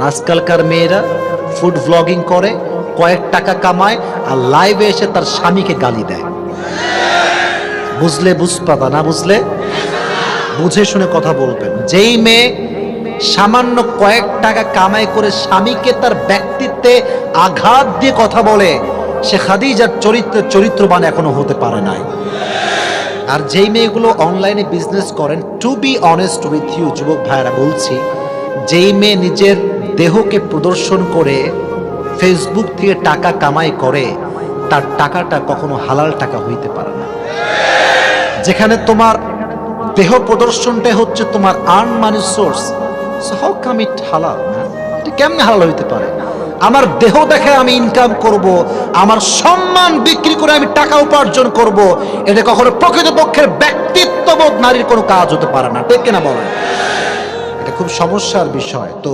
আজকালকার মেয়েরা food blogging করে, কয়েক টাকা কামায়, আর লাইভে এসে তার স্বামীকে গালি দেয়। বুঝলে বুঝপাতা, না বুঝলে বুঝে শুনে কথা বলবেন। যেই মেয়ে সামান্য কয়েক টাকা কামাই করে স্বামীকে তার ব্যক্তিত্বে আঘাত দিয়ে কথা বলে, সে খাদিজার চরিত্রবান এখনো হতে পারে নাই। আর যেই মেয়েগুলো অনলাইনে বিজনেস করেন, to be honest with you যুবক ভাইরা বলছি, যেই মেয়ে নিজের দেহকে প্রদর্শন করে ফেসবুক থেকে টাকা কামাই করে, তার টাকাটা কখনো হালাল টাকা হইতে পারে না। যেখানে তোমার দেহ প্রদর্শনটা হচ্ছে তোমার earn money source, so how come it halal? এটা কেমনে হালাল হইতে পারে? আমার দেহ দেখে আমি ইনকাম করব, আমার সম্মান বিক্রি করে আমি টাকা উপার্জন করব, এটা কখনো প্রকৃতপক্ষের ব্যক্তিত্ববোধ নারীর কোনো কাজ হতে পারে না। ঠিক কিনা বলেন? এটা খুব সমস্যার বিষয়। তো